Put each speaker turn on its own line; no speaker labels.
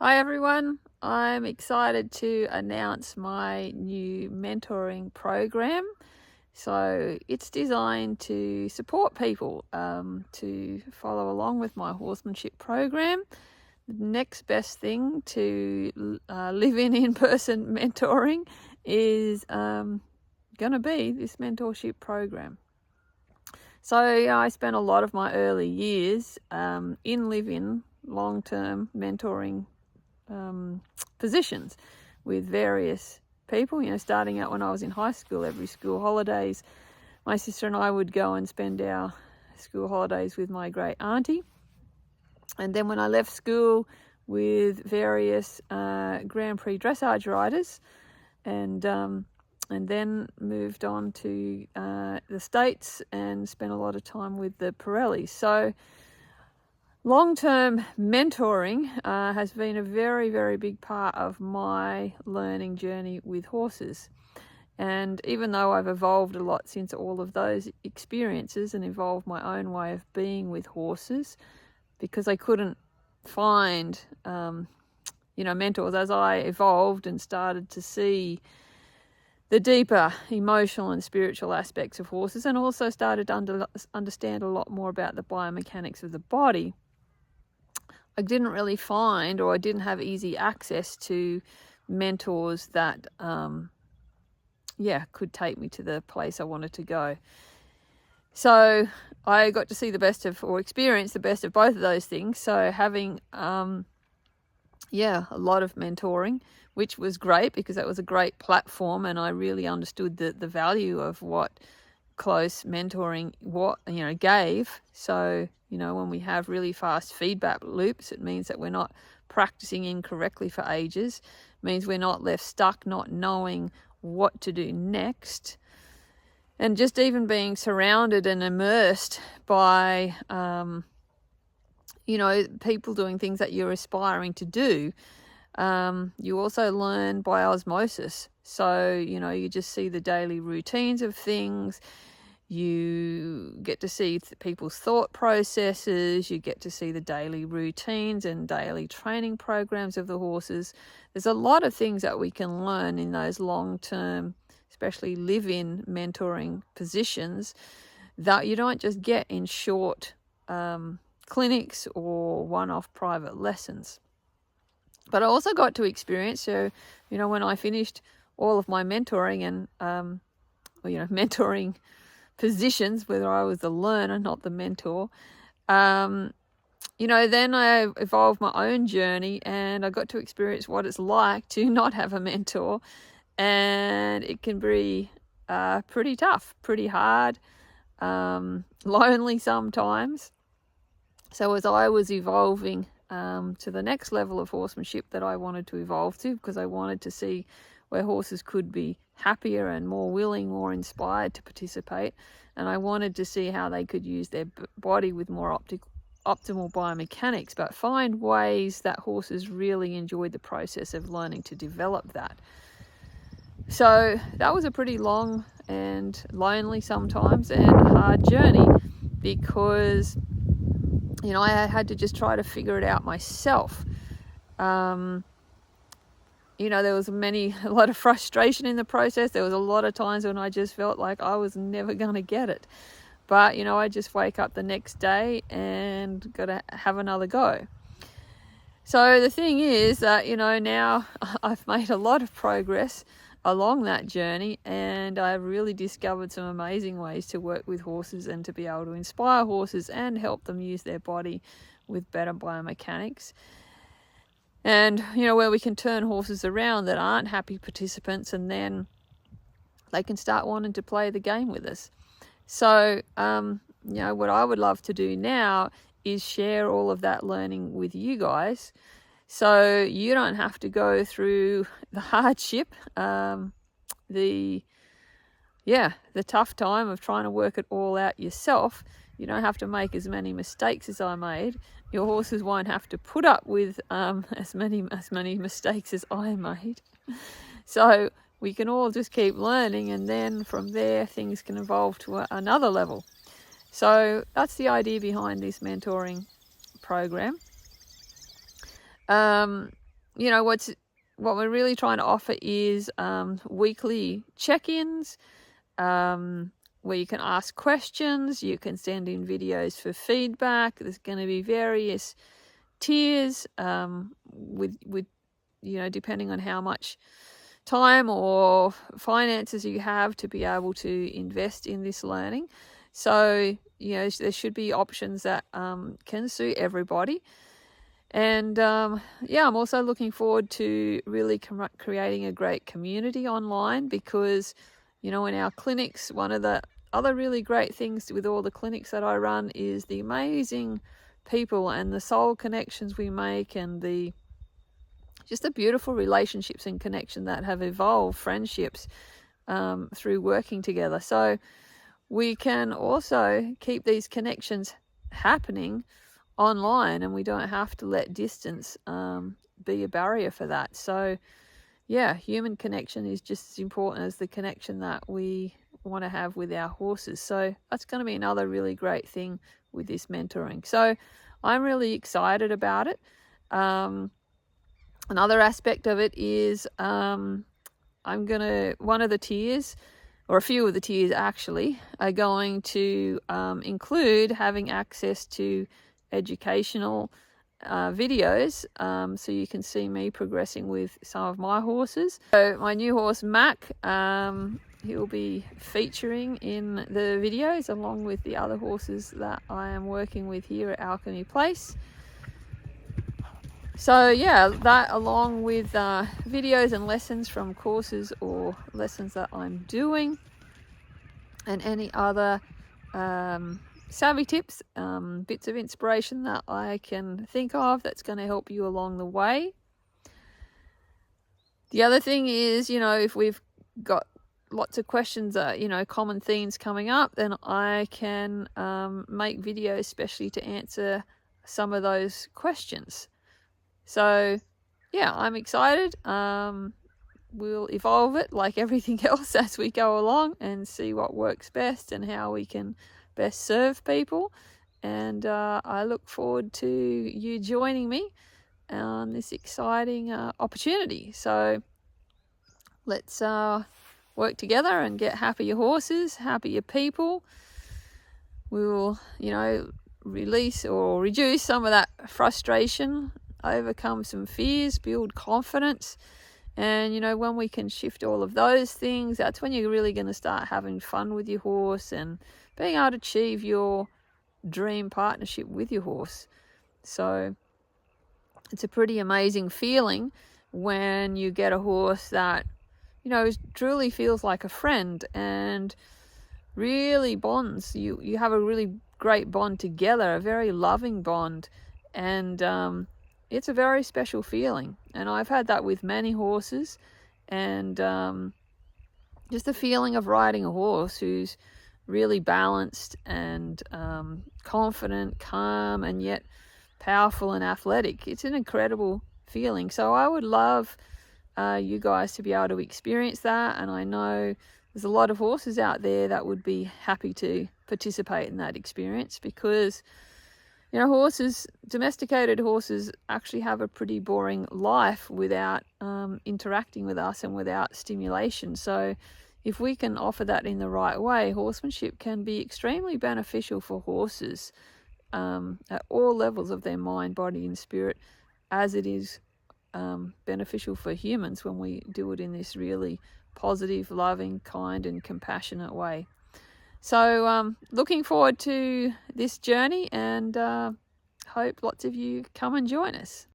Hi everyone, I'm excited to announce my new mentoring program. So it's designed to support people to follow along with my horsemanship program. The next best thing to live in-person mentoring is going to be this mentorship program. So I spent a lot of my early years in live-in long-term mentoring positions with various people, starting out when I was in high school. Every school holidays, my sister and I would go and spend our school holidays with my great auntie. And then when I left school, with various Grand Prix dressage riders, and then moved on to the States and spent a lot of time with the Pirellis. So long-term mentoring has been a very, very big part of my learning journey with horses. And even though I've evolved a lot since all of those experiences and evolved my own way of being with horses, because I couldn't find, mentors as I evolved and started to see the deeper emotional and spiritual aspects of horses, and also started to understand a lot more about the biomechanics of the body. I didn't really find, or I didn't have easy access to mentors that, could take me to the place I wanted to go. So I got to see the best of, or experience the best of both of those things. So having, a lot of mentoring, which was great because that was a great platform, and I really understood the value of what close mentoring gave. So when we have really fast feedback loops, it means that we're not practicing incorrectly for ages. It means we're not left stuck not knowing what to do next. And just even being surrounded and immersed by people doing things that you're aspiring to do, you also learn by osmosis. So you just see the daily routines of things. You get to see people's thought processes. You get to see the daily routines and daily training programs of the horses. There's a lot of things that we can learn in those long-term, especially live-in mentoring positions, that you don't just get in short clinics or one-off private lessons. But I also got to experience, so when I finished all of my mentoring and mentoring positions, whether I was the learner, not the mentor, then I evolved my own journey, and I got to experience what it's like to not have a mentor. And it can be pretty tough, pretty hard, lonely sometimes. So as I was evolving to the next level of horsemanship that I wanted to evolve to, because I wanted to see where horses could be happier and more willing, more inspired to participate, and I wanted to see how they could use their body with more optimal biomechanics, but find ways that horses really enjoyed the process of learning to develop that. So that was a pretty long and lonely sometimes and hard journey, because I had to just try to figure it out myself. There was a lot of frustration in the process. There was a lot of times when I just felt like I was never going to get it. But, I just wake up the next day and got to have another go. So the thing is that, now I've made a lot of progress along that journey, and I've really discovered some amazing ways to work with horses and to be able to inspire horses and help them use their body with better biomechanics. And, where we can turn horses around that aren't happy participants, and then they can start wanting to play the game with us. So, what I would love to do now is share all of that learning with you guys, so you don't have to go through the hardship, the tough time of trying to work it all out yourself. You don't have to make as many mistakes as I made. Your horses won't have to put up with as many mistakes as I made. So we can all just keep learning, and then from there things can evolve to another level. So that's the idea behind this mentoring program. what we're really trying to offer is weekly check-ins, where you can ask questions, you can send in videos for feedback. There's going to be various tiers, with depending on how much time or finances you have to be able to invest in this learning. So there should be options that can suit everybody. And I'm also looking forward to really creating a great community online, because in our clinics, one of the other really great things with all the clinics that I run is the amazing people and the soul connections we make, and just the beautiful relationships and connection that have evolved, friendships, through working together. So we can also keep these connections happening online, and we don't have to let distance be a barrier for that. So human connection is just as important as the connection that we want to have with our horses. So that's going to be another really great thing with this mentoring. So I'm really excited about it. Another aspect of it is one of the tiers, or a few of the tiers actually, are going to include having access to educational videos, so you can see me progressing with some of my horses. So my new horse Mac, he'll be featuring in the videos along with the other horses that I am working with here at Alchemy Place. So that, along with videos and lessons from courses or lessons that I'm doing, and any other savvy tips, bits of inspiration that I can think of that's going to help you along the way. The other thing is, if we've got lots of questions, common themes coming up, then I can make videos especially to answer some of those questions. So I'm excited. We'll evolve it like everything else as we go along, and see what works best and how we can best serve people. And I look forward to you joining me on this exciting opportunity. So let's work together and get happier horses, happier people. We will, release or reduce some of that frustration, overcome some fears, build confidence. And when we can shift all of those things, that's when you're really going to start having fun with your horse and being able to achieve your dream partnership with your horse. So it's a pretty amazing feeling when you get a horse that truly feels like a friend and really bonds. You have a really great bond together, a very loving bond, and it's a very special feeling. And I've had that with many horses, and just the feeling of riding a horse who's really balanced and confident, calm, and yet powerful and athletic. It's an incredible feeling. So I would love you guys to be able to experience that, and I know there's a lot of horses out there that would be happy to participate in that experience, because domesticated horses actually have a pretty boring life without interacting with us and without stimulation. So if we can offer that in the right way, horsemanship can be extremely beneficial for horses at all levels of their mind, body, and spirit, as it is beneficial for humans when we do it in this really positive, loving, kind, and compassionate way. So looking forward to this journey, and hope lots of you come and join us.